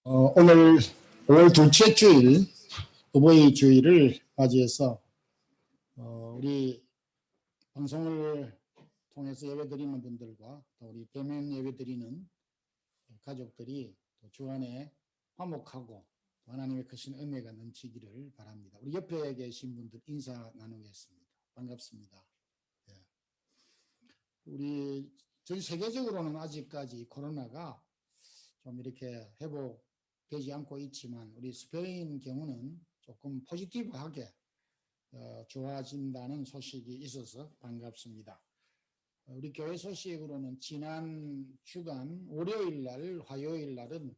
오늘 5월 둘째 주일, 어버이 주일을 맞이해서 우리 방송을 통해서 예배드리는 분들과 또 우리 대면 예배드리는 가족들이 또 주안에 화목하고 하나님의 크신 은혜가 넘치기를 바랍니다. 우리 옆에 계신 분들 인사 나누겠습니다. 반갑습니다. 우리 전 세계적으로는 아직까지 코로나가 좀 이렇게 회복되지 않고 있지만 우리 스페인 경우는 조금 포지티브하게 좋아진다는 소식이 있어서 반갑습니다. 우리 교회 소식으로는 지난 주간 월요일 날, 화요일 날은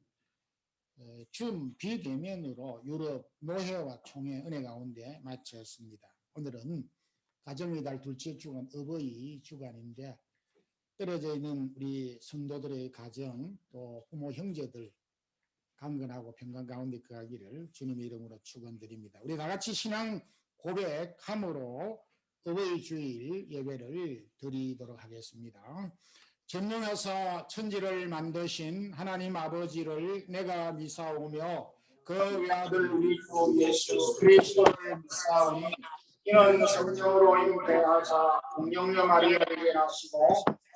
줌 비대면으로 유럽 노회와 총회 은혜 가운데 마쳤습니다. 오늘은 가정의 달 둘째 주간 어버이 주간인데 떨어져 있는 우리 성도들의 가정 또 부모 형제들 강건하고 평강 가운데 거하기를 주님의 이름으로 축원드립니다. 우리 다 같이 신앙 고백함으로 어버이 주일 예배를 드리도록 하겠습니다. 전능하사 천지를 만드신 하나님 아버지를 내가 미사오며 그 외아들 우리 주 예수 그리스도를 미사오니 이는 성령으로 잉태하사 동정녀 마리아에게 나시고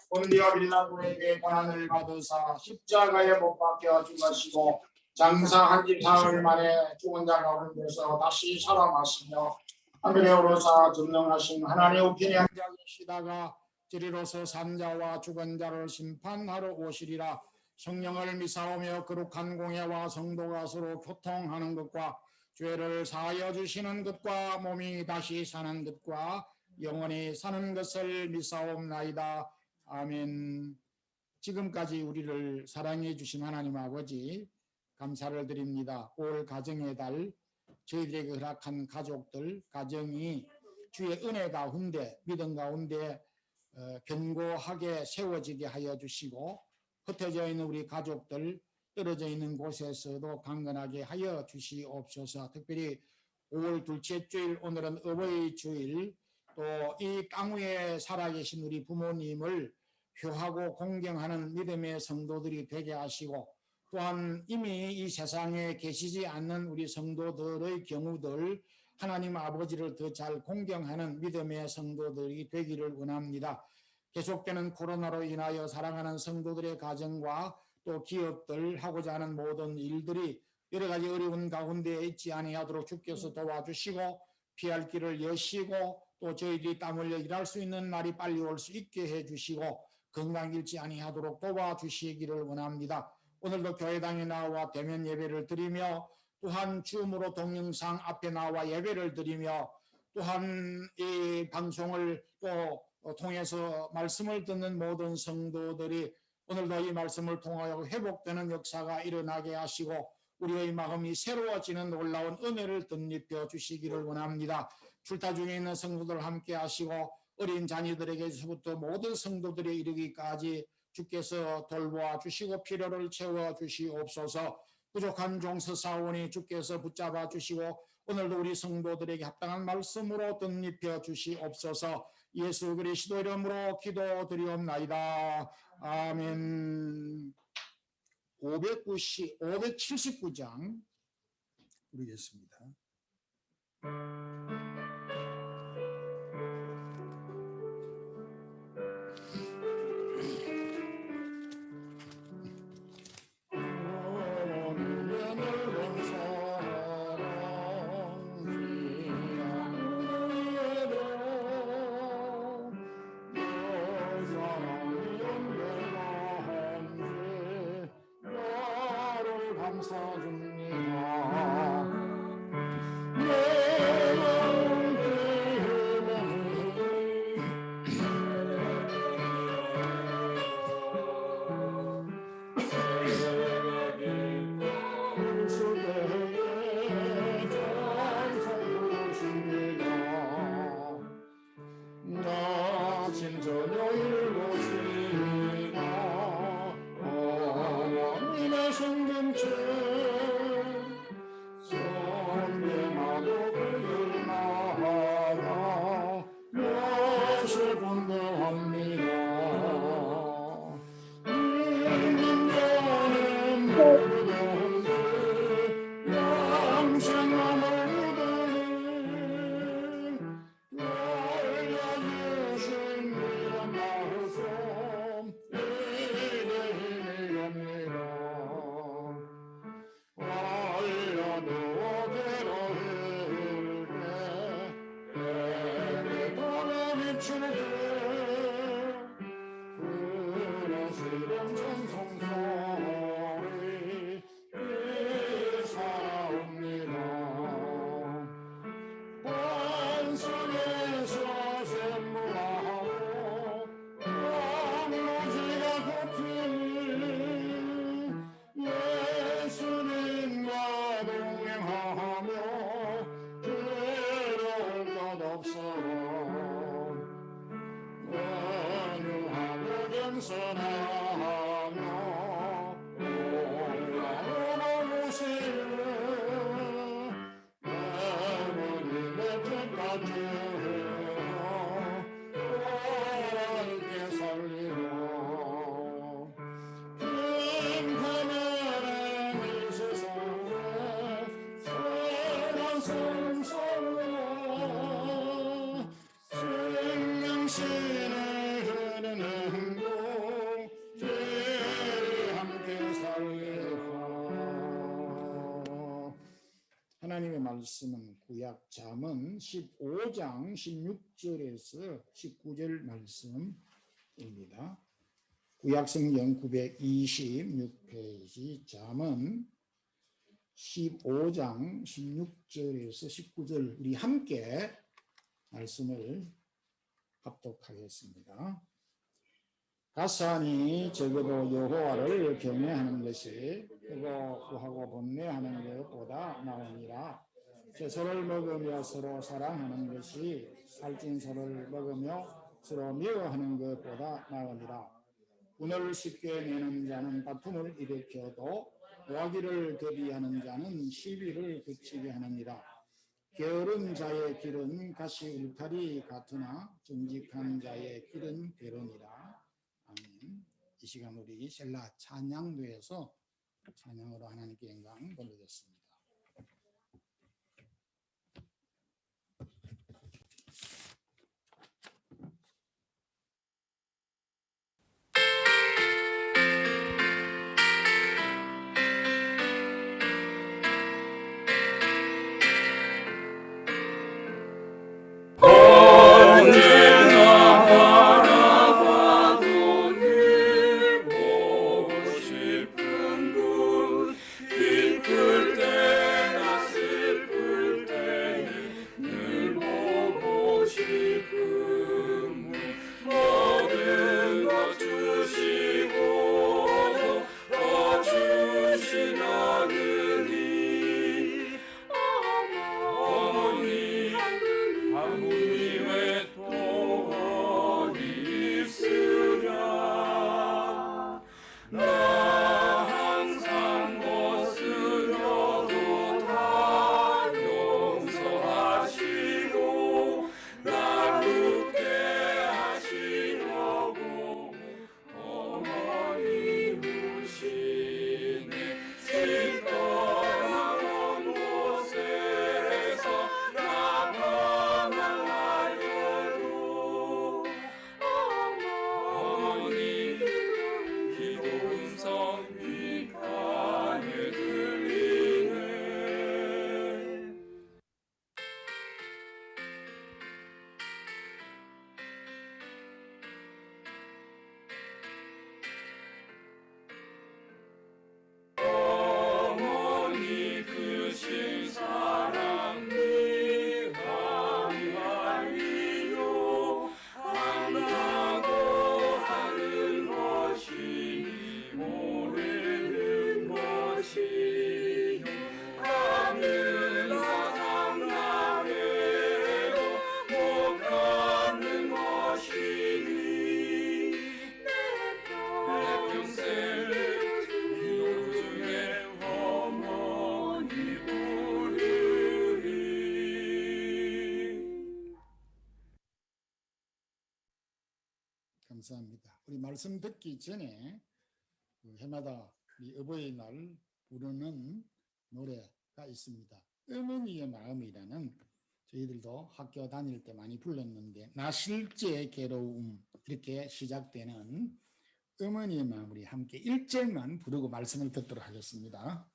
본디오 빌라도에게 고난을 받으사 십자가에 못 박혀 죽으시고 장사한 지 사흘 만에 죽은 자 가운데서 다시 살아나시며 하늘에 오르사 전능하신 하나님 우편에 앉아 계시다가 저리로서 산 자와 죽은 자를 심판하러 오시리라. 성령을 미사오며 거룩한 공예와 성도가 서로 교통하는 것과 죄를 사하여 주시는 것과 몸이 다시 사는 것과 영원히 사는 것을 미사옵나이다. 아멘. 지금까지 우리를 사랑해 주신 하나님 아버지 감사를 드립니다. 올 가정의 달 저희들에게 허락한 가족들 가정이 주의 은혜 가운데 믿음 가운데 견고하게 세워지게 하여 주시고 흩어져 있는 우리 가족들 떨어져 있는 곳에서도 강건하게 하여 주시옵소서. 특별히 5월 둘째 주일 오늘은 어버이 주일 또 이 땅 위에 살아계신 우리 부모님을 효하고 공경하는 믿음의 성도들이 되게 하시고 또한 이미 이 세상에 계시지 않는 우리 성도들의 경우들 하나님 아버지를 더 잘 공경하는 믿음의 성도들이 되기를 원합니다. 계속되는 코로나로 인하여 사랑하는 성도들의 가정과 또 기업들 하고자 하는 모든 일들이 여러 가지 어려운 가운데 있지 아니하도록 주께서 도와주시고 피할 길을 여시고 또 저희들이 땀 흘려 일할 수 있는 날이 빨리 올 수 있게 해주시고 건강 잃지 아니하도록 도와주시기를 원합니다. 오늘도 교회당에 나와 대면 예배를 드리며 또한 줌으로 동영상 앞에 나와 예배를 드리며 또한 이 방송을 또 통해서 말씀을 듣는 모든 성도들이 오늘도 이 말씀을 통하여 회복되는 역사가 일어나게 하시고 우리의 마음이 새로워지는 놀라운 은혜를 덧입혀 주시기를 원합니다. 출타 중에 있는 성도들 함께 하시고 어린 자녀들에게서부터 모든 성도들에 이르기까지 주께서 돌보아 주시고 필요를 채워 주시옵소서. 부족한 종서사원이 주께서 붙잡아 주시고 오늘도 우리 성도들에게 합당한 말씀으로 덧입혀 주시옵소서. 예수 그리스도 이름으로 기도드리옵나이다. 아멘. 579장 부르겠습니다. 승선하며 올라오시네 어머님의 뜻까지 함께 살리고 빈하늘의 이 세상에 선한 성성과 생명신을 흐르는 행복 함께 살리고 하나님의 말씀은 구약 잠언 15장 16절에서 19절 말씀입니다. 구약성경 926페이지 잠언 15장 16절에서 19절 우리 함께 말씀을 합독하겠습니다. 가사니 적어도 여호와를 경외하는 것이 크고 구하고 번뇌하는 것보다 나으니라. 채소를 먹으며 서로 사랑하는 것이 살찐 소를 먹으며 서로 미워하는 것보다 나으니라. 운을 쉽게 내는 자는 다툼을 일으켜도 노하기를 더디하는 자는 시비를 그치게 하느니라. 게으른 자의 길은 가시 울타리 같으나 정직한 자의 길은 대로니라. 아멘. 이 시간 우리 셀라 찬양도에서 찬양으로 하나님께 영광 돌리겠습니다. 감사합니다. 우리 말씀 듣기 전에 해마다 우리 어버이날 부르는 노래가 있습니다. 어머니의 마음이라는 저희들도 학교 다닐 때 많이 불렀는데 나 실제 괴로움 이렇게 시작되는 어머니의 마음 우리 함께 1절만 부르고 말씀을 듣도록 하겠습니다.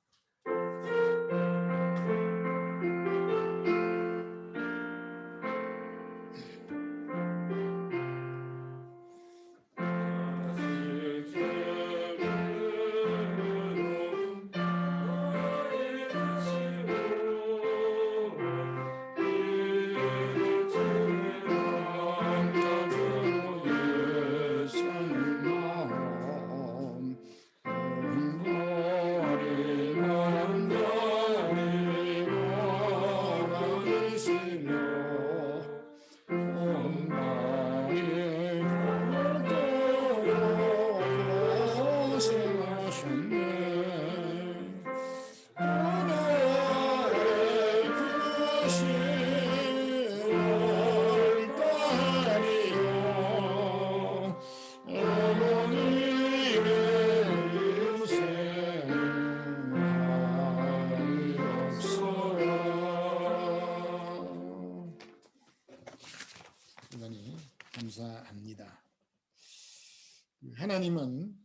하나님은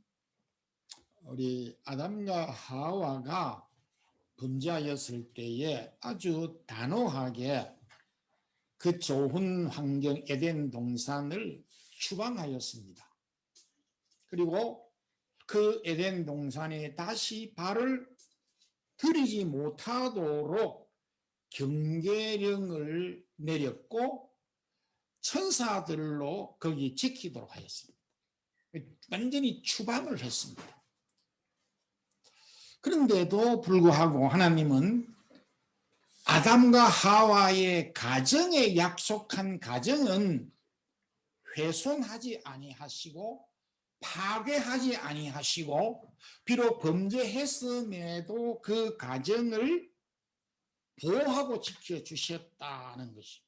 우리 아담과 하와가 범죄하였을 때에 아주 단호하게 그 좋은 환경 에덴 동산을 추방하였습니다. 그리고 그 에덴 동산에 다시 발을 들이지 못하도록 경계령을 내렸고 천사들로 거기 지키도록 하였습니다. 완전히 추방을 했습니다. 그런데도 불구하고 하나님은 아담과 하와의 가정에 약속한 가정은 훼손하지 아니하시고 파괴하지 아니하시고 비록 범죄했음에도 그 가정을 보호하고 지켜주셨다는 것입니다.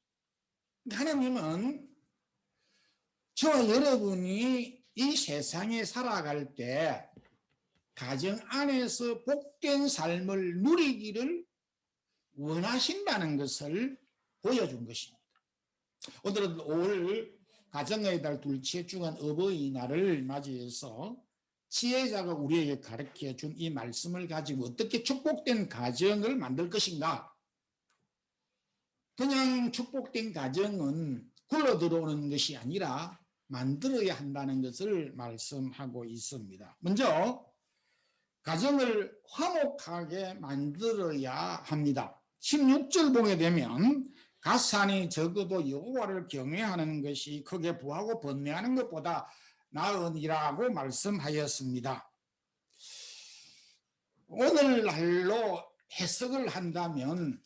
하나님은 저와 여러분이 이 세상에 살아갈 때 가정 안에서 복된 삶을 누리기를 원하신다는 것을 보여준 것입니다. 오늘은 5월 가정의 달 둘째 주간 어버이날을 맞이해서 지혜자가 우리에게 가르쳐 준 이 말씀을 가지고 어떻게 축복된 가정을 만들 것인가. 그냥 축복된 가정은 굴러 들어오는 것이 아니라 만들어야 한다는 것을 말씀하고 있습니다. 먼저 가정을 화목하게 만들어야 합니다. 16절 보게 되면 갓산이 적어도 여호와를 경외하는 것이 크게 부하고 번뇌하는 것보다 나으니라고 말씀하였습니다. 오늘날로 해석을 한다면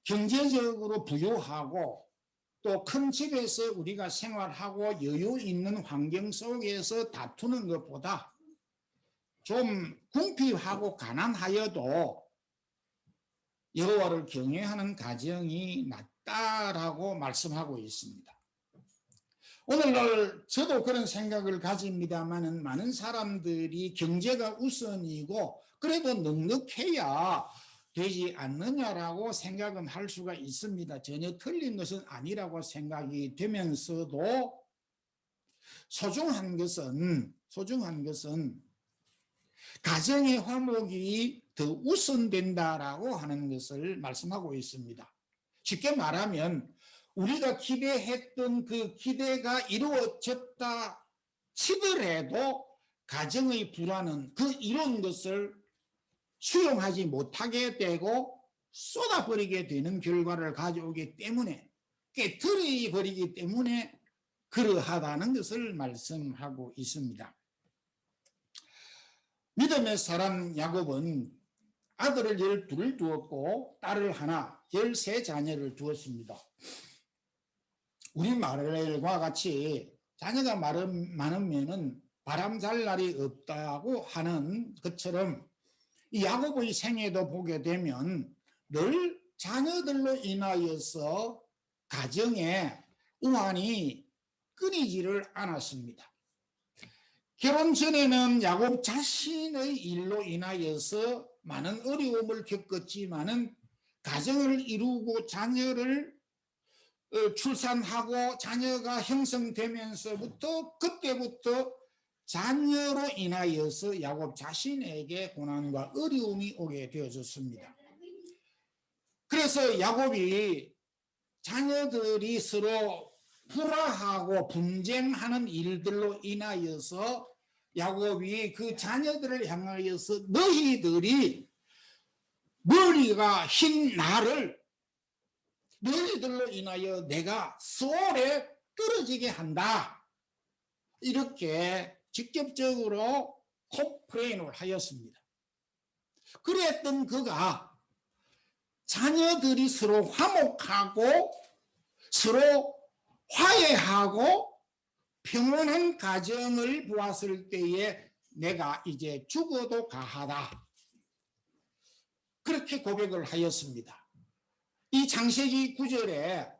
경제적으로 부유하고 또 큰 집에서 우리가 생활하고 여유 있는 환경 속에서 다투는 것보다 좀 궁핍하고 가난하여도 여호와를 경외하는 가정이 낫다라고 말씀하고 있습니다. 오늘날 저도 그런 생각을 가집니다만 많은 사람들이 경제가 우선이고 그래도 넉넉해야 되지 않느냐라고 생각은 할 수가 있습니다. 전혀 틀린 것은 아니라고 생각이 되면서도 소중한 것은 가정의 화목이 더 우선된다라고 하는 것을 말씀하고 있습니다. 쉽게 말하면 우리가 기대했던 그 기대가 이루어졌다 치더라도 가정의 불안은 그 이룬 것을 수용하지 못하게 되고 쏟아버리게 되는 결과를 가져오기 때문에 깨트려 버리기 때문에 그러하다는 것을 말씀하고 있습니다. 믿음의 사람 야곱은 아들을 12를 두었고 딸을 하나 13자녀를 두었습니다. 우리 마르렐과 같이 자녀가 많으면 바람 잘 날이 없다고 하는 것처럼 이 야곱의 생애도 보게 되면 늘 자녀들로 인하여서 가정에 우환이 끊이지를 않았습니다. 결혼 전에는 야곱 자신의 일로 인하여서 많은 어려움을 겪었지만은 가정을 이루고 자녀를 출산하고 자녀가 형성되면서부터 그때부터 자녀로 인하여서 야곱 자신에게 고난과 어려움이 오게 되어졌습니다. 그래서 야곱이 자녀들이 서로 불화하고 분쟁하는 일들로 인하여서 야곱이 그 자녀들을 향하여서 너희들이 머리가 흰 나를 너희들로 인하여 내가 소홀에 떨어지게 한다. 이렇게 직접적으로 컴플레인을 하였습니다. 그랬던 그가 자녀들이 서로 화목하고 서로 화해하고 평온한 가정을 보았을 때에 내가 이제 죽어도 가하다. 그렇게 고백을 하였습니다. 이 창세기 9절에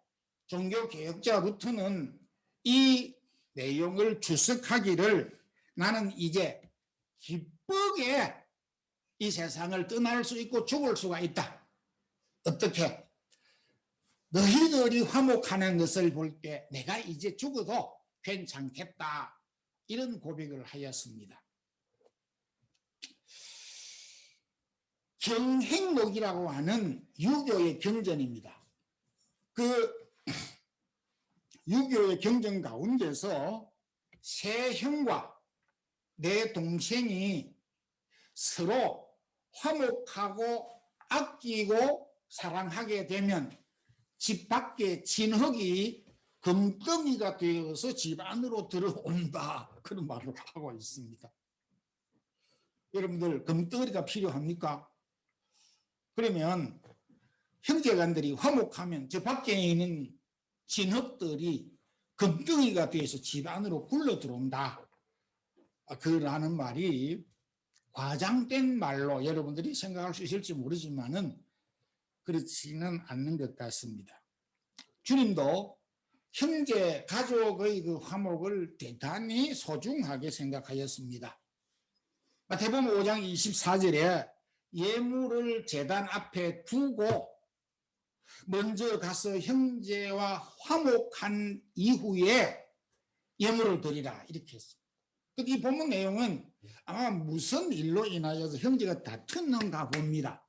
종교개혁자부터는 이 내용을 주석하기를 나는 이제 기쁘게 이 세상을 떠날 수 있고 죽을 수가 있다. 어떻게? 너희들이 화목하는 것을 볼 때 내가 이제 죽어도 괜찮겠다. 이런 고백을 하였습니다. 경행록이라고 하는 유교의 경전입니다. 그 유교의 경전 가운데서 세 형과 내 동생이 서로 화목하고 아끼고 사랑하게 되면 집 밖에 진흙이 금덩이가 되어서 집 안으로 들어온다. 그런 말을 하고 있습니다. 여러분들 금덩이가 필요합니까? 그러면 형제간들이 화목하면 저 밖에 있는 진흙들이 금덩이가 되어서 집 안으로 굴러 들어온다. 그라는 말이 과장된 말로 여러분들이 생각할 수 있을지 모르지만은 그렇지는 않는 것 같습니다. 주님도 형제 가족의 그 화목을 대단히 소중하게 생각하였습니다. 마태복음 5장 24절에 예물을 제단 앞에 두고 먼저 가서 형제와 화목한 이후에 예물을 드리라 이렇게 했습니다. 이 본문 내용은 아마 무슨 일로 인하여서 형제가 다투는가 봅니다.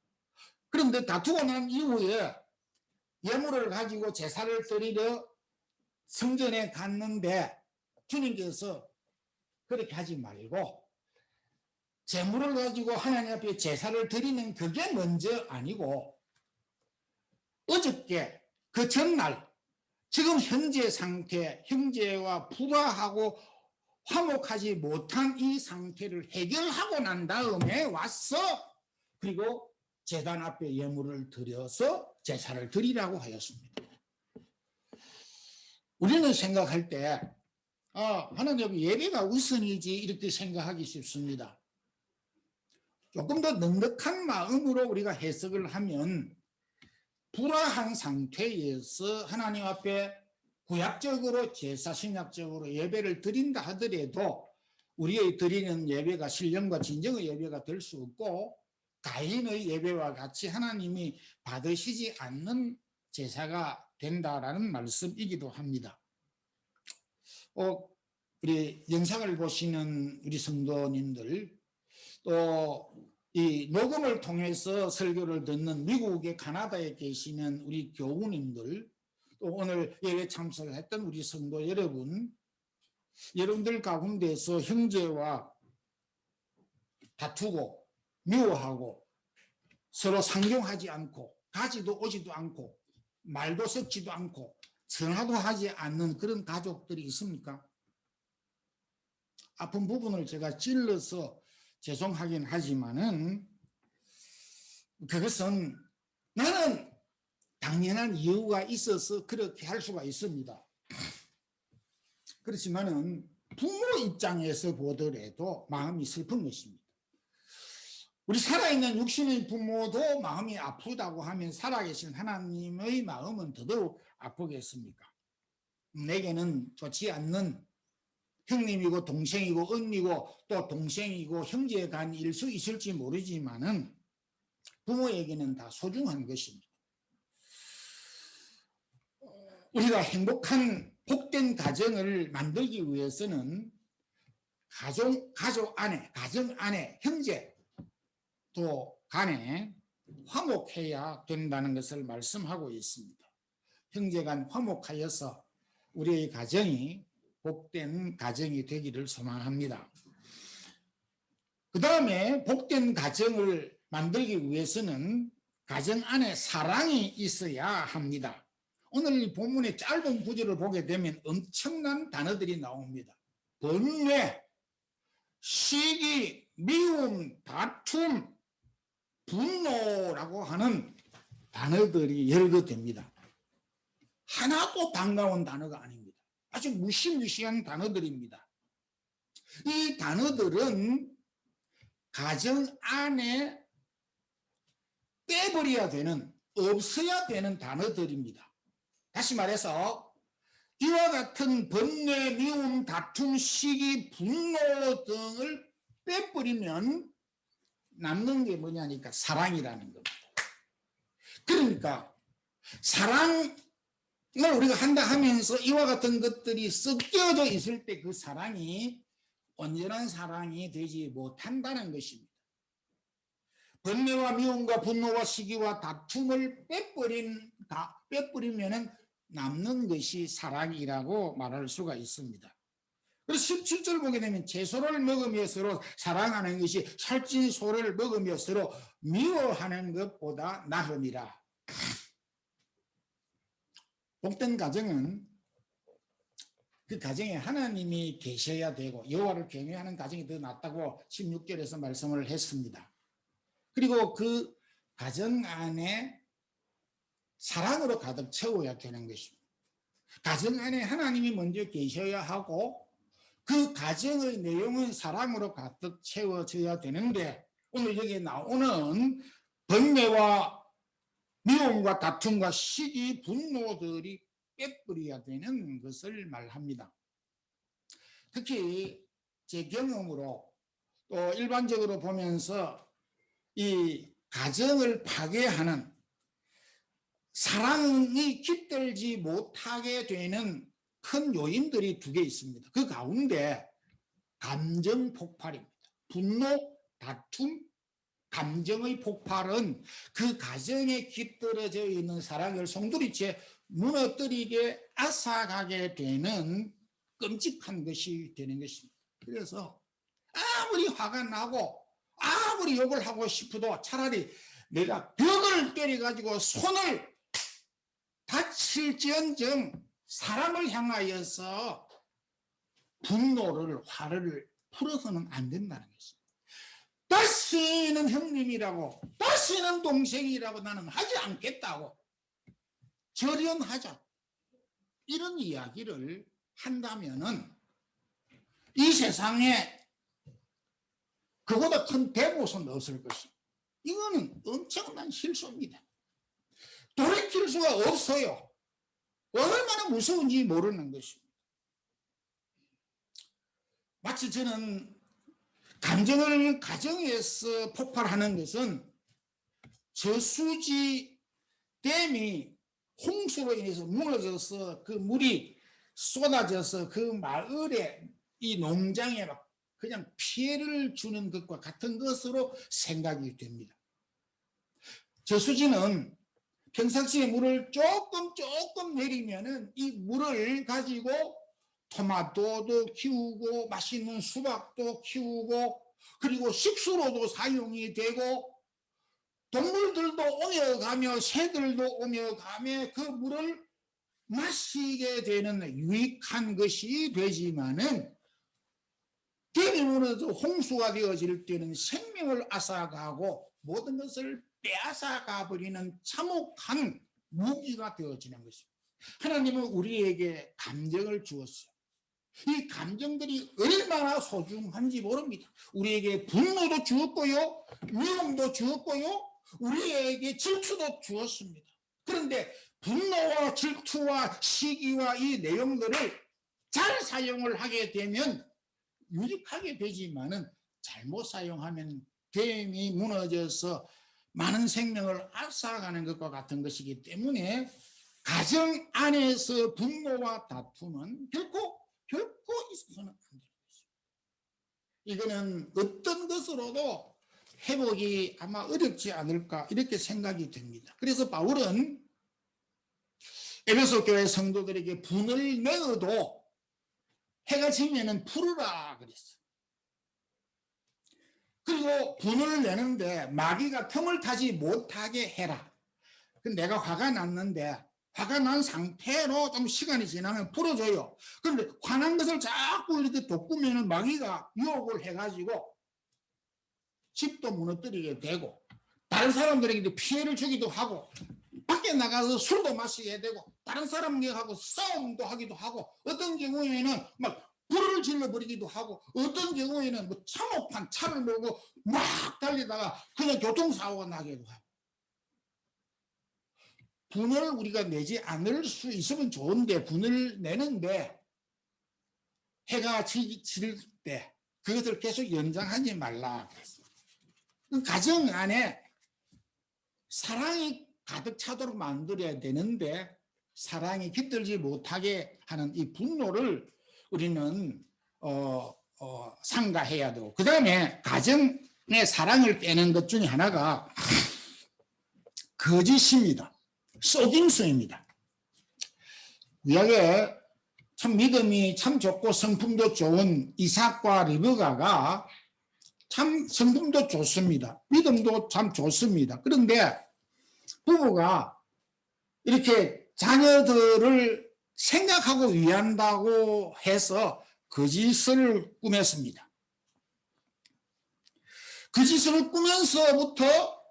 그런데 다투고 난 이후에 예물을 가지고 제사를 드리러 성전에 갔는데 주님께서 그렇게 하지 말고 제물을 가지고 하나님 앞에 제사를 드리는 그게 먼저 아니고 어저께 그 전날 지금 현재 상태 형제와 불화하고 화목하지 못한 이 상태를 해결하고 난 다음에 와서 그리고 제단 앞에 예물을 드려서 제사를 드리라고 하였습니다. 우리는 생각할 때 하나님 앞에 예배가 우선이지 이렇게 생각하기 쉽습니다. 조금 더 넉넉한 마음으로 우리가 해석을 하면 불화한 상태에서 하나님 앞에 구약적으로 제사 신약적으로 예배를 드린다 하더라도 우리의 드리는 예배가 신령과 진정의 예배가 될 수 없고 가인의 예배와 같이 하나님이 받으시지 않는 제사가 된다라는 말씀이기도 합니다. 우리 영상을 보시는 우리 성도님들 또 이 녹음을 통해서 설교를 듣는 미국의 캐나다에 계시는 우리 교우님들 또 오늘 예배 참석했던 우리 성도 여러분들 가운데서 형제와 다투고 미워하고 서로 상종하지 않고 가지도 오지도 않고 말도 섞지도 않고 전화도 하지 않는 그런 가족들이 있습니까? 아픈 부분을 제가 찔러서 죄송하긴 하지만은 그것은 나는 당연한 이유가 있어서 그렇게 할 수가 있습니다. 그렇지만은 부모 입장에서 보더라도 마음이 슬픈 것입니다. 우리 살아있는 육신의 부모도 마음이 아프다고 하면 살아계신 하나님의 마음은 더더욱 아프겠습니까? 내게는 좋지 않는 형님이고 동생이고 언니고 또 동생이고 형제간일 수 있을지 모르지만은 부모에게는 다 소중한 것입니다. 우리가 행복한 복된 가정을 만들기 위해서는 가정 안에 형제 또 간에 화목해야 된다는 것을 말씀하고 있습니다. 형제간 화목하여서 우리의 가정이 복된 가정이 되기를 소망합니다. 그 다음에 복된 가정을 만들기 위해서는 가정 안에 사랑이 있어야 합니다. 오늘 이 본문의 짧은 구절을 보게 되면 엄청난 단어들이 나옵니다. 번뇌, 시기, 미움, 다툼, 분노라고 하는 단어들이 열거됩니다. 하나도 반가운 단어가 아닙니다. 아주 무시무시한 단어들입니다. 이 단어들은 가정 안에 빼버려야 되는, 없어야 되는 단어들입니다. 다시 말해서 이와 같은 번뇌, 미움, 다툼, 시기, 분노 등을 빼버리면 남는 게 뭐냐니까 사랑이라는 겁니다. 그러니까 사랑을 우리가 한다 하면서 이와 같은 것들이 섞여져 있을 때 그 사랑이 온전한 사랑이 되지 못한다는 것입니다. 번뇌와 미움과 분노와 시기와 다툼을 빼버리면 남는 것이 사랑이라고 말할 수가 있습니다. 그래서 17절 보게 되면 채소를 먹으며 서로 사랑하는 것이 살찐 소를 먹으며 서로 미워하는 것보다 나음이라. 복된 가정은 그 가정에 하나님이 계셔야 되고 여호와를 경외하는 가정이 더 낫다고 16절에서 말씀을 했습니다. 그리고 그 가정 안에 사랑으로 가득 채워야 되는 것입니다. 가정 안에 하나님이 먼저 계셔야 하고 그 가정의 내용은 사랑으로 가득 채워져야 되는데 오늘 여기 나오는 번뇌와 미움과 다툼과 시기, 분노들이 빼버려야 되는 것을 말합니다. 특히 제 경험으로 또 일반적으로 보면서 이 가정을 파괴하는 사랑이 깃들지 못하게 되는 큰 요인들이 두 개 있습니다. 그 가운데 감정 폭발입니다. 분노, 다툼, 감정의 폭발은 그 가정에 깃들어져 있는 사랑을 송두리째 무너뜨리게 앗아가게 되는 끔찍한 것이 되는 것입니다. 그래서 아무리 화가 나고 아무리 욕을 하고 싶어도 차라리 내가 벽을 때려가지고 손을 다칠지언정 사람을 향하여서 분노를 화를 풀어서는 안 된다는 것입니다. 다시는 형님이라고 다시는 동생이라고 나는 하지 않겠다고 절연하자 이런 이야기를 한다면은 이 세상에 그보다 큰 대못은 없을 것입니다. 이거는 엄청난 실수입니다. 돌이킬 수가 없어요. 얼마나 무서운지 모르는 것입니다. 마치 저는 감정을 가정에서 폭발하는 것은 저수지 댐이 홍수로 인해서 무너져서 그 물이 쏟아져서 그 마을에 이 농장에 막 그냥 피해를 주는 것과 같은 것으로 생각이 됩니다. 저수지는 평상시에 물을 조금 내리면은 이 물을 가지고 토마토도 키우고 맛있는 수박도 키우고 그리고 식수로도 사용이 되고 동물들도 오며 가며 새들도 오며 가며 그 물을 마시게 되는 유익한 것이 되지만은 댐이 무너져 홍수가 되어질 때는 생명을 앗아가고 모든 것을 빼앗아가 버리는 참혹한 무기가 되어지는 것입니다. 하나님은 우리에게 감정을 주었어요. 이 감정들이 얼마나 소중한지 모릅니다. 우리에게 분노도 주었고요, 미움도 주었고요, 우리에게 질투도 주었습니다. 그런데 분노와 질투와 시기와 이 내용들을 잘 사용을 하게 되면 유익하게 되지만은 잘못 사용하면 댐이 무너져서 많은 생명을 앗아가는 것과 같은 것이기 때문에 가정 안에서 분노와 다툼은 결코 있어서는 안 되는 것입니다. 이거는 어떤 것으로도 회복이 아마 어렵지 않을까 이렇게 생각이 됩니다. 그래서 바울은 에베소 교회 성도들에게 분을 내어도 해가 지면은 풀으라 그랬어요. 그리고 분을 내는데 마귀가 틈을 타지 못하게 해라. 내가 화가 났는데 화가 난 상태로 좀 시간이 지나면 풀어줘요. 그런데 화난 것을 자꾸 이렇게 돋구면 마귀가 유혹을 해가지고 집도 무너뜨리게 되고 다른 사람들에게 피해를 주기도 하고 밖에 나가서 술도 마시게 되고 다른 사람들하고 싸움도 하기도 하고 어떤 경우에는 막 불을 질러버리기도 하고 어떤 경우에는 뭐 참호판 차를 몰고 막 달리다가 그냥 교통사고가 나기도 하고 분을 우리가 내지 않을 수 있으면 좋은데 분을 내는데 해가 질 때 그것을 계속 연장하지 말라. 가정 안에 사랑이 가득 차도록 만들어야 되는데 사랑이 깃들지 못하게 하는 이 분노를 우리는 상가해야 되고, 그 다음에 가정의 사랑을 빼는 것 중에 하나가 거짓입니다. 속임수입니다. 구약에 참 믿음이 참 좋고 성품도 좋은 이삭과 리브가가 참 성품도 좋습니다. 믿음도 참 좋습니다. 그런데 부부가 이렇게 자녀들을 생각하고 위한다고 해서 거짓을 꾸몄습니다. 거짓을 꾸면서부터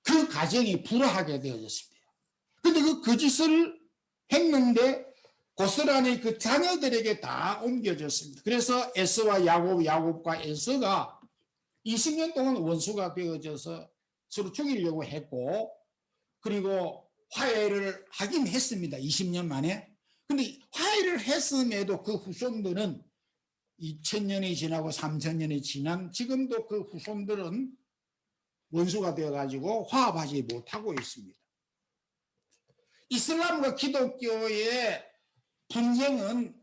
그 가정이 불화하게 되어졌습니다. 그런데 그 거짓을 했는데 고스란히 그 자녀들에게 다 옮겨졌습니다. 그래서 에서와 야곱, 야곱과 에서가 20년 동안 원수가 되어져서 서로 죽이려고 했고, 그리고 화해를 하긴 했습니다. 20년 만에. 근데 화해를 했음에도 그 후손들은 2000년이 지나고 3000년이 지난 지금도 그 후손들은 원수가 되어가지고 화합하지 못하고 있습니다. 이슬람과 기독교의 분쟁은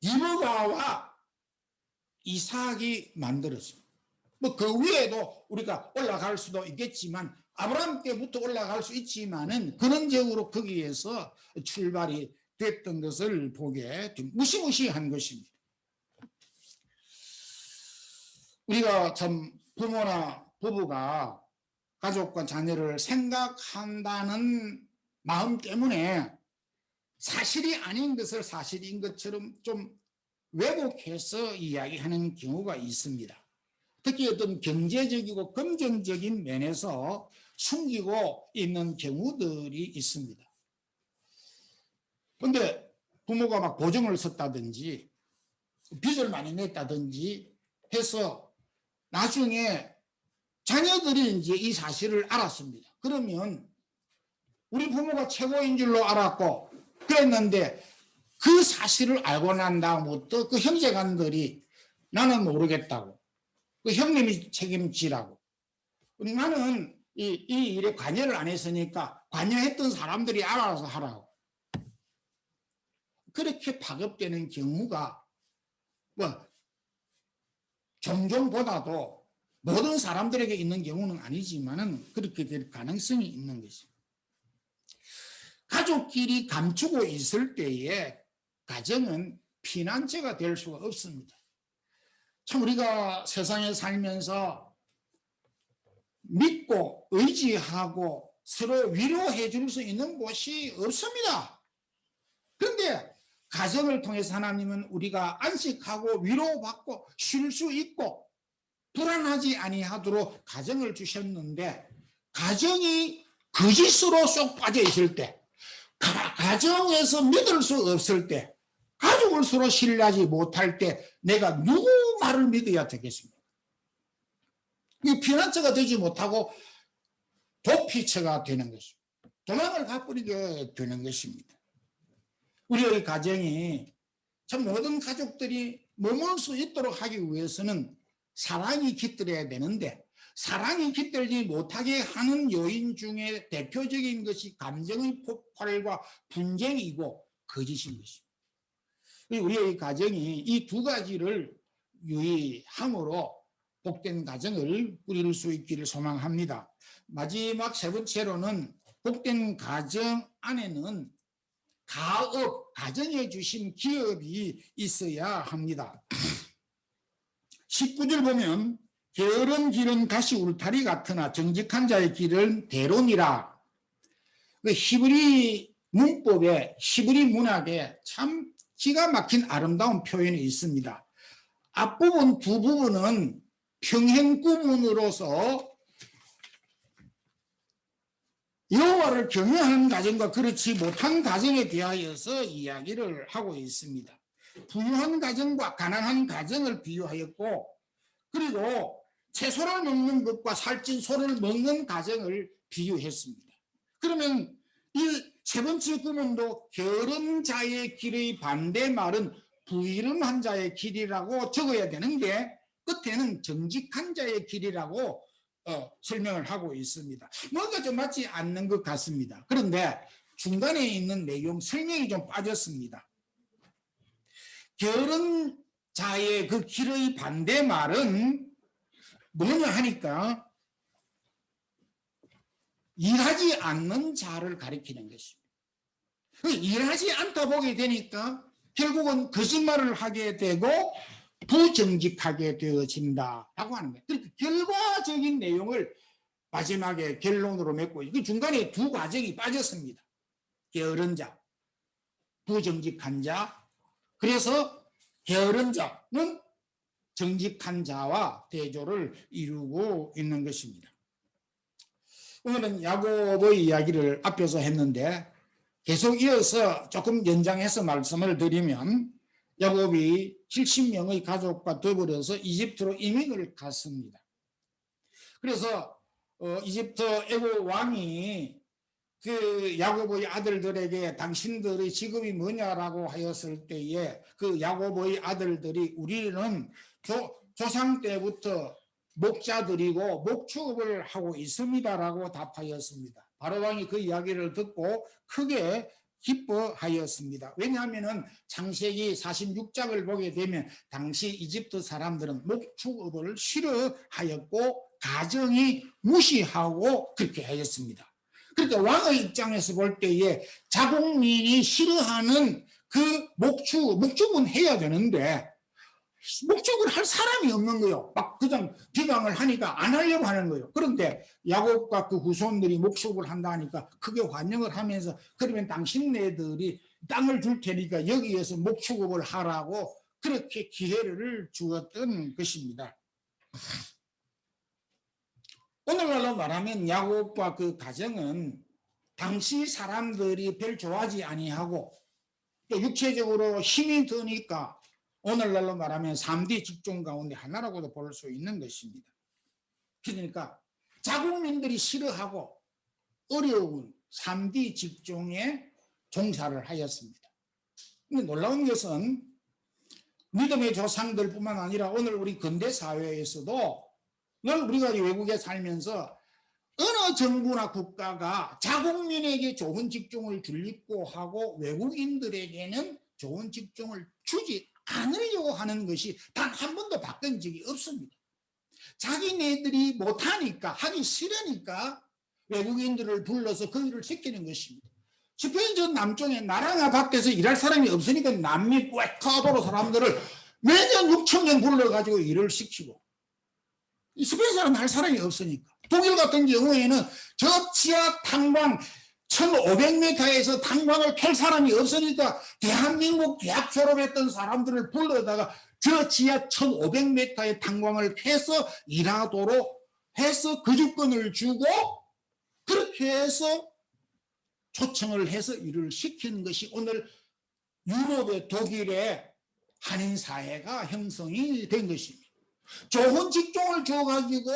리브가와 이삭이 만들었습니다. 뭐 그 위에도 우리가 올라갈 수도 있겠지만, 아브라함 때부터 올라갈 수 있지만은 근원적으로 거기에서 출발이 됐던 것을 보게 무시무시한 것입니다. 우리가 참 부모나 부부가 가족과 자녀를 생각한다는 마음 때문에 사실이 아닌 것을 사실인 것처럼 좀 왜곡해서 이야기하는 경우가 있습니다. 특히 어떤 경제적이고 금전적인 면에서 숨기고 있는 경우들이 있습니다. 그런데 부모가 막 보증을 썼다든지 빚을 많이 냈다든지 해서 나중에 자녀들이 이제 이 사실을 알았습니다. 그러면 우리 부모가 최고인 줄로 알았고 그랬는데, 그 사실을 알고 난 다음부터 그 형제간들이 나는 모르겠다고, 그 형님이 책임지라고, 나는 이 일에 관여를 안 했으니까 관여했던 사람들이 알아서 하라고, 그렇게 파급되는 경우가 뭐 종종 보다도 모든 사람들에게 있는 경우는 아니지만은 그렇게 될 가능성이 있는 것입니다. 가족끼리 감추고 있을 때에 가정은 피난처가 될 수가 없습니다. 참 우리가 세상에 살면서 믿고 의지하고 서로 위로해 줄 수 있는 곳이 없습니다. 그런데 가정을 통해서 하나님은 우리가 안식하고 위로받고 쉴 수 있고 불안하지 아니하도록 가정을 주셨는데, 가정이 거짓으로 쏙 빠져 있을 때, 가정에서 믿을 수 없을 때, 가족을 서로 신뢰하지 못할 때 내가 누구 말을 믿어야 되겠습니까? 이 피난처가 되지 못하고 도피처가 되는 것입니다. 도망을 가버리게 되는 것입니다. 우리의 가정이 참 모든 가족들이 머물 수 있도록 하기 위해서는 사랑이 깃들어야 되는데, 사랑이 깃들지 못하게 하는 요인 중에 대표적인 것이 감정의 폭발과 분쟁이고 거짓인 것입니다. 우리의 가정이 이 두 가지를 유의함으로 복된 가정을 꾸릴 수 있기를 소망합니다. 마지막 세 번째로는 복된 가정 안에는 가업, 가정에 주신 기업이 있어야 합니다. 19절 보면 게으른 길은 가시 울타리 같으나 정직한 자의 길은 대론이라. 히브리 문법에, 히브리 문학에 참 기가 막힌 아름다운 표현이 있습니다. 앞부분 두 부분은 평행구문으로서 여호와를 경외하는 가정과 그렇지 못한 가정에 대하여서 이야기를 하고 있습니다. 부유한 가정과 가난한 가정을 비유하였고, 그리고 채소를 먹는 것과 살찐 소를 먹는 가정을 비유했습니다. 그러면 이 세 번째 구문도 게으른 자의 길의 반대말은 부지런한 자의 길이라고 적어야 되는데, 끝에는 정직한 자의 길이라고 설명을 하고 있습니다. 뭔가 좀 맞지 않는 것 같습니다. 그런데 중간에 있는 내용 설명이 좀 빠졌습니다. 게으른 자의 그 길의 반대말은 뭐냐 하니까 일하지 않는 자를 가리키는 것입니다. 일하지 않다 보게 되니까 결국은 거짓말을 하게 되고 부정직하게 되어진다라고 하는 거예요. 그러니까 결과적인 내용을 마지막에 결론으로 맺고 그 중간에 두 과정이 빠졌습니다. 게으른 자, 부정직한 자. 그래서 게으른 자는 정직한 자와 대조를 이루고 있는 것입니다. 오늘은 야곱의 이야기를 앞에서 했는데 계속 이어서 조금 연장해서 말씀을 드리면 야곱이 70명의 가족과 더불어서 이집트로 이민을 갔습니다. 그래서 이집트 애국 왕이 그 야곱의 아들들에게 당신들의 직업이 뭐냐라고 하였을 때에 그 야곱의 아들들이 우리는 조상 때부터 목자들이고 목축업을 하고 있습니다라고 답하였습니다. 바로 왕이 그 이야기를 듣고 크게 기뻐하였습니다. 왜냐하면 창세기 46장을 보게 되면 당시 이집트 사람들은 목축업을 싫어하였고 가정이 무시하고 그렇게 하였습니다. 그러니까 왕의 입장에서 볼 때에 자국민이 싫어하는 그 목축은 해야 되는데 목축을 할 사람이 없는 거예요. 막 그냥 비방을 하니까 안 하려고 하는 거예요. 그런데 야곱과 그 후손들이 목축을 한다 하니까 크게 환영을 하면서 그러면 당신네들이 땅을 줄 테니까 여기에서 목축업을 하라고 그렇게 기회를 주었던 것입니다. 오늘날로 말하면 야곱과 그 가정은 당시 사람들이 별 좋아하지 아니하고 또 육체적으로 힘이 드니까 오늘날로 말하면 3D 직종 가운데 하나라고도 볼 수 있는 것입니다. 그러니까 자국민들이 싫어하고 어려운 3D 직종에 종사를 하였습니다. 근데 놀라운 것은 믿음의 조상들뿐만 아니라 오늘 우리 근대 사회에서도 늘 우리가 외국에 살면서 어느 정부나 국가가 자국민에게 좋은 직종을 주려고 하고 외국인들에게는 좋은 직종을 주지 않으려고 하는 것이 단 한 번도 바뀐 적이 없습니다. 자기네들이 못하니까 하기 싫으니까 외국인들을 불러서 그 일을 시키는 것입니다. 스페인전 남쪽에 나라가 밖에서 일할 사람이 없으니까 남미 에콰도르 사람들을 매년 6천 명 불러가지고 일을 시키고 스페인 사람은 할 사람이 없으니까 독일 같은 경우에는 저 지하 탄광 1500m에서 탄광을 캘 사람이 없으니까 대한민국 대학 졸업했던 사람들을 불러다가 저 지하 1500m의 탄광을 캐서 일하도록 해서 거주권을 주고 그렇게 해서 초청을 해서 일을 시키는 것이 오늘 유럽의 독일의 한인사회가 형성이 된 것입니다. 좋은 직종을 줘가지고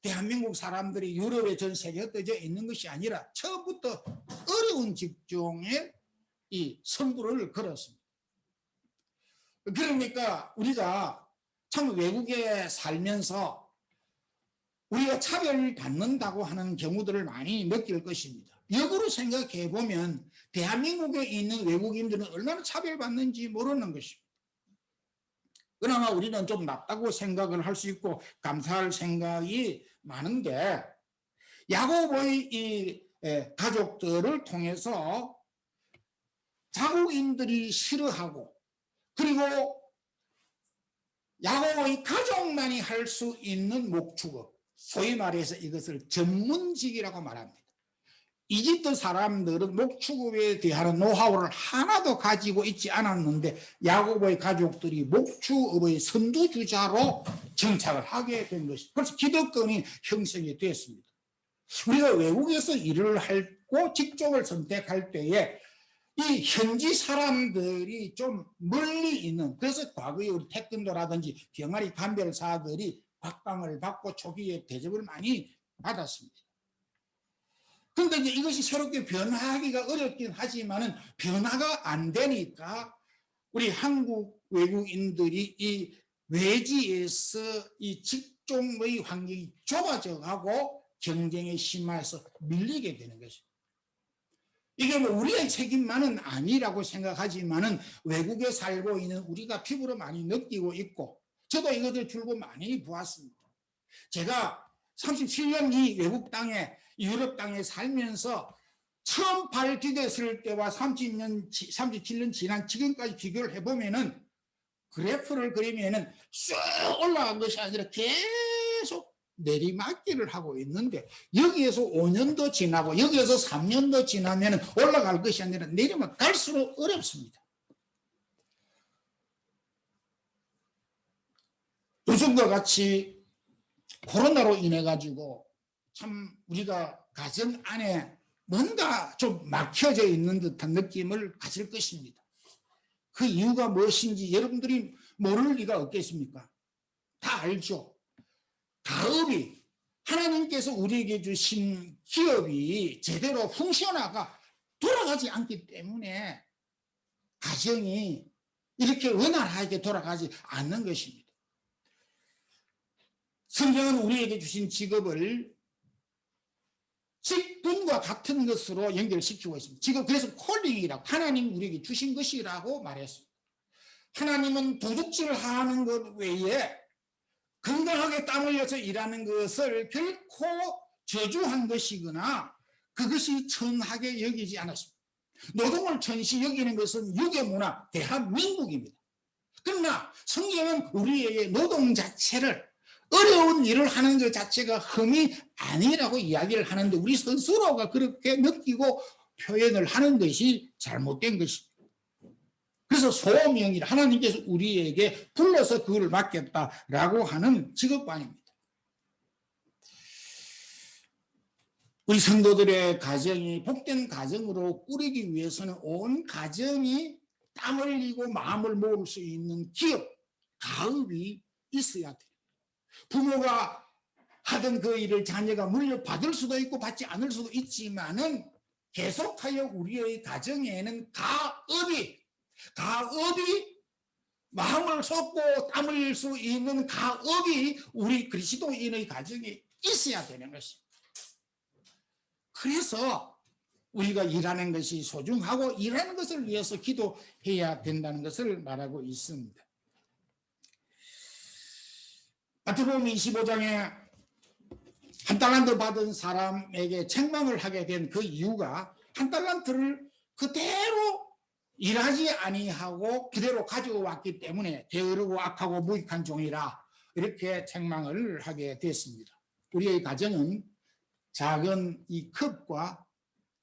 대한민국 사람들이 유럽에 전 세계에 흩어져 있는 것이 아니라 처음부터 어려운 직종에 이 선구를 걸었습니다. 그러니까 우리가 참 외국에 살면서 우리가 차별받는다고 하는 경우들을 많이 느낄 것입니다. 역으로 생각해 보면 대한민국에 있는 외국인들은 얼마나 차별받는지 모르는 것입니다. 그러나 우리는 좀 낫다고 생각을 할 수 있고 감사할 생각이 많은데 야곱의 이 가족들을 통해서 자국인들이 싫어하고 그리고 야곱의 가족만이 할 수 있는 목축업, 소위 말해서 이것을 전문직이라고 말합니다. 이집트 사람들은 목축업에 대한 노하우를 하나도 가지고 있지 않았는데 야곱의 가족들이 목축업의 선두주자로 정착을 하게 된 것이 그래서 기득권이 형성이 됐습니다. 우리가 외국에서 일을 하고 직종을 선택할 때에 이 현지 사람들이 좀 멀리 있는 그래서 과거에 우리 태권도라든지 병아리 감별사들이 박강을 받고 초기에 대접을 많이 받았습니다. 그런데 이제 이것이 새롭게 변화하기가 어렵긴 하지만은 변화가 안 되니까 우리 한국 외국인들이 이 외지에서 이 직종의 환경이 좁아져 가고 경쟁에 심화해서 밀리게 되는 것입니다. 이게 뭐 우리의 책임만은 아니라고 생각하지만은 외국에 살고 있는 우리가 피부로 많이 느끼고 있고, 저도 이것을 줄고 많이 보았습니다. 제가 37년 이 외국 땅에, 유럽 땅에 살면서 처음 발 디뎠을 때와 37년 지난 지금까지 비교를 해보면은, 그래프를 그리면은 쭉 올라간 것이 아니라 계속 내리막길을 하고 있는데, 여기에서 5년 더 지나고 여기에서 3년 더 지나면 올라갈 것이 아니라 내리막 갈수록 어렵습니다. 요즘과 같이 코로나로 인해 가지고 참 우리가 가정 안에 뭔가 좀 막혀져 있는 듯한 느낌을 가질 것입니다. 그 이유가 무엇인지 여러분들이 모를 리가 없겠습니까? 다 알죠. 가업이, 하나님께서 우리에게 주신 기업이 제대로 풍션화가 돌아가지 않기 때문에 가정이 이렇게 원활하게 돌아가지 않는 것입니다. 성경은 우리에게 주신 직업을 직분과 같은 것으로 연결시키고 있습니다. 직업, 그래서 콜링이라고, 하나님 우리에게 주신 것이라고 말했습니다. 하나님은 도둑질하는 것 외에 건강하게 땀 흘려서 일하는 것을 결코 저주한 것이거나 그것이 천하게 여기지 않았습니다. 노동을 천시 여기는 것은 유교문화 대한민국입니다. 그러나 성경은 우리에게 노동 자체를, 어려운 일을 하는 것 자체가 흠이 아니라고 이야기를 하는데, 우리 스스로가 그렇게 느끼고 표현을 하는 것이 잘못된 것입니다. 그래서 소명이라, 하나님께서 우리에게 불러서 그걸 맡겼다라고 하는 직업관입니다. 우리 성도들의 가정이 복된 가정으로 꾸리기 위해서는 온 가정이 땀 흘리고 마음을 모을 수 있는 기업, 가업이 있어야 돼요. 부모가 하던 그 일을 자녀가 물려받을 수도 있고 받지 않을 수도 있지만은 계속하여 우리의 가정에는 가업이 마음을 쏟고 땀 흘릴 수 있는 가업이 우리 그리스도인의 가정에 있어야 되는 것입니다. 그래서 우리가 일하는 것이 소중하고 일하는 것을 위해서 기도해야 된다는 것을 말하고 있습니다. 마태복음 25장에 한 달란트 받은 사람에게 책망을 하게 된 그 이유가, 한 달란트를 그대로 일하지 아니하고 그대로 가지고 왔기 때문에 게으르고 악하고 무익한 종이라 이렇게 책망을 하게 됐습니다. 우리의 가정은 작은 이 컵과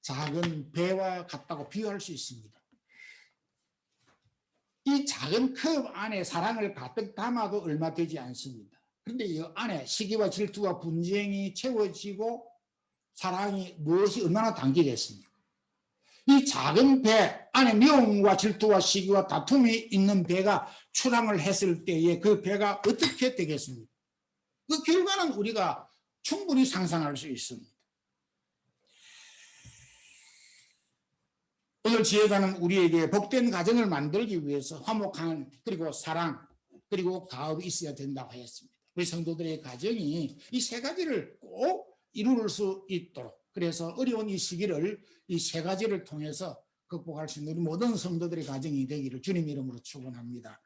작은 배와 같다고 비유할 수 있습니다. 이 작은 컵 안에 사랑을 가득 담아도 얼마 되지 않습니다. 그런데 이 안에 시기와 질투와 분쟁이 채워지고 사랑이 무엇이 얼마나 담기겠습니까? 이 작은 배 안에 미움과 질투와 시기와 다툼이 있는 배가 출항을 했을 때에 그 배가 어떻게 되겠습니까? 그 결과는 우리가 충분히 상상할 수 있습니다. 오늘 지혜자는 우리에게 복된 가정을 만들기 위해서 화목한, 그리고 사랑, 그리고 가업이 있어야 된다고 했습니다. 우리 성도들의 가정이 이 세 가지를 꼭 이룰 수 있도록, 그래서 어려운 이 시기를 이 세 가지를 통해서 극복할 수 있는 우리 모든 성도들의 가정이 되기를 주님 이름으로 축원합니다.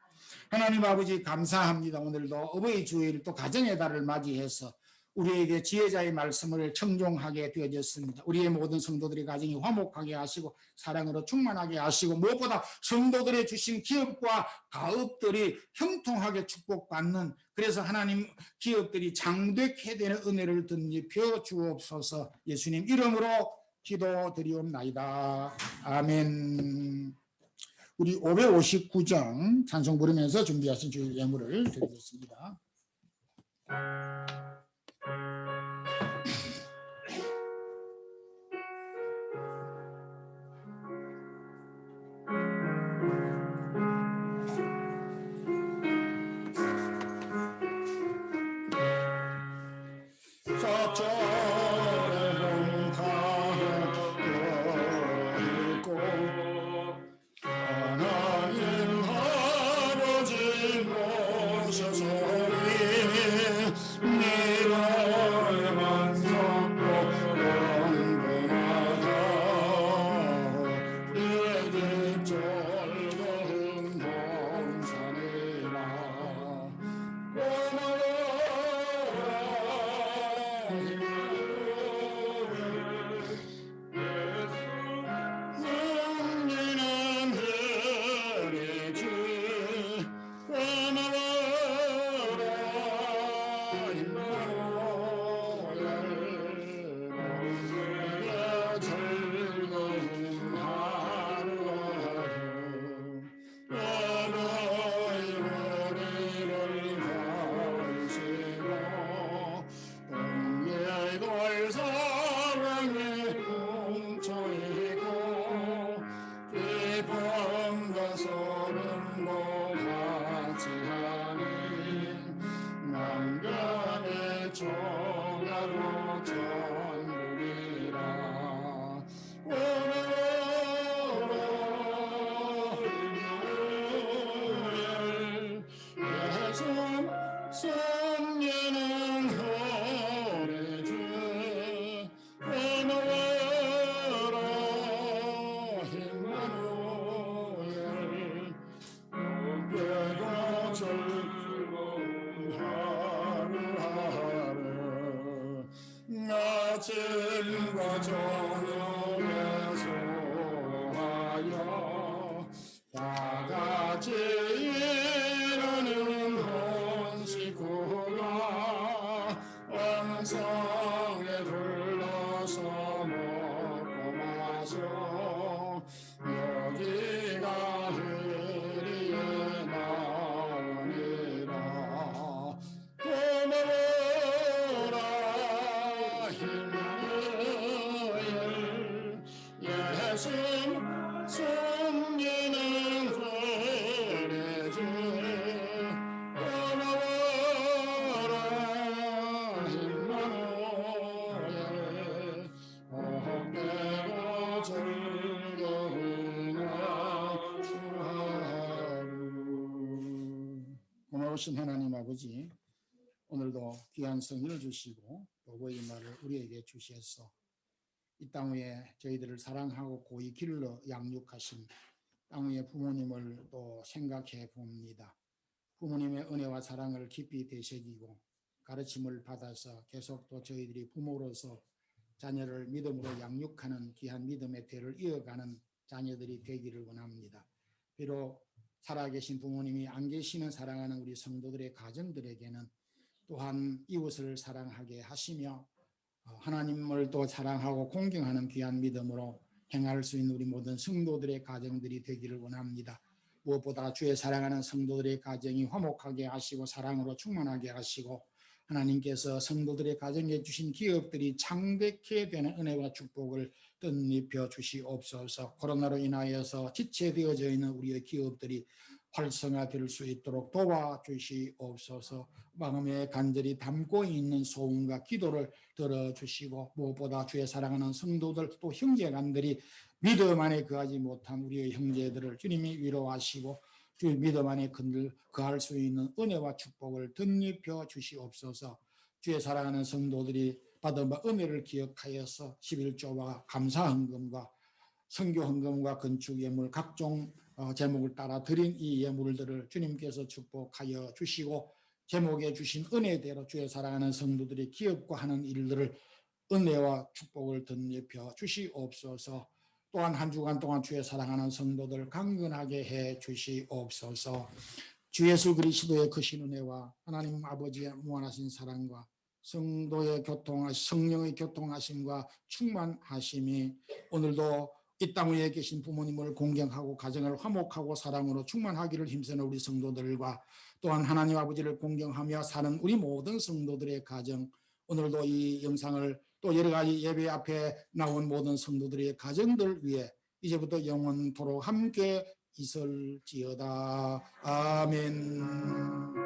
하나님 아버지 감사합니다. 오늘도 어버이 주일 또 가정의 달을 맞이해서 우리에게 지혜자의 말씀을 청종하게 되어졌습니다. 우리의 모든 성도들의 가정이 화목하게 하시고 사랑으로 충만하게 하시고, 무엇보다 성도들의 주신 기업과 가업들이 형통하게 축복받는, 그래서 하나님 기업들이 장되게 되는 은혜를 덧입혀 주옵소서. 예수님 이름으로 기도드리옵나이다. 아멘. 우리 559장 찬송 부르면서 준비하신 주일 예물을 드리겠습니다. 초가로 전국이라 손녀는 호래주 고마워라 임마누엘 목배고 즐거운 하루하루 아침과 저녁에 소하여 다같이 일하는 온 식구가 왕성에 둘러서 먹고 마셔 여기가 흐리에 나오니라 고마워라 힘을 예수 숨기는 그래주 고마워라 임마누엘 복되고 즐거운 하루 고마우신 하나님 아버지 오늘도 귀한 성의를 주시고 교보의 말을 우리에게 주시어서 이 땅 위에 저희들을 사랑하고 고이 길러 양육하신 땅 위의 부모님을 또 생각해 봅니다. 부모님의 은혜와 사랑을 깊이 되새기고 가르침을 받아서 계속 또 저희들이 부모로서 자녀를 믿음으로 양육하는 귀한 믿음의 대를 이어가는 자녀들이 되기를 원합니다. 비록 살아계신 부모님이 안 계시는 사랑하는 우리 성도들의 가정들에게는 또한 이웃을 사랑하게 하시며 하나님을 또 사랑하고 공경하는 귀한 믿음으로 행할 수 있는 우리 모든 성도들의 가정들이 되기를 원합니다. 무엇보다 주의 사랑하는 성도들의 가정이 화목하게 하시고 사랑으로 충만하게 하시고 하나님께서 성도들의 가정에 주신 기업들이 창백해 되는 은혜와 축복을 뜻입혀 주시옵소서. 코로나로 인하여서 지체되어져 있는 우리의 기업들이 활성화될 수 있도록 도와주시옵소서. 마음에 간절히 담고 있는 소원과 기도를 들어주시고 무엇보다 주의 사랑하는 성도들 또 형제간들이 믿음 안에 거하지 못한 우리의 형제들을 주님이 위로하시고 주의 믿음 안에 거할 수 있는 은혜와 축복을 덧입혀 주시옵소서. 주의 사랑하는 성도들이 받은 바 은혜를 기억하여서 11조와 감사헌금과 선교헌금과 건축예물 각종 제목을 따라 드린 이 예물들을 주님께서 축복하여 주시고 제목에 주신 은혜대로 주의 사랑하는 성도들이 기업과 하는 일들을 은혜와 축복을 덧입혀 주시옵소서. 또한 한 주간 동안 주의 사랑하는 성도들 강건하게 해 주시옵소서. 주 예수 그리스도의 크신 은혜와 하나님 아버지의 무한하신 사랑과 성도의 성령의 교통하심과 충만하심이 오늘도 이 땅 위에 계신 부모님을 공경하고 가정을 화목하고 사랑으로 충만하기를 힘쓰는 우리 성도들과 또한 하나님 아버지를 공경하며 사는 우리 모든 성도들의 가정 오늘도 이 영상을 또 여러 가지 예배 앞에 나온 모든 성도들의 가정들 위해 이제부터 영원토록 함께 있을지어다. 아멘.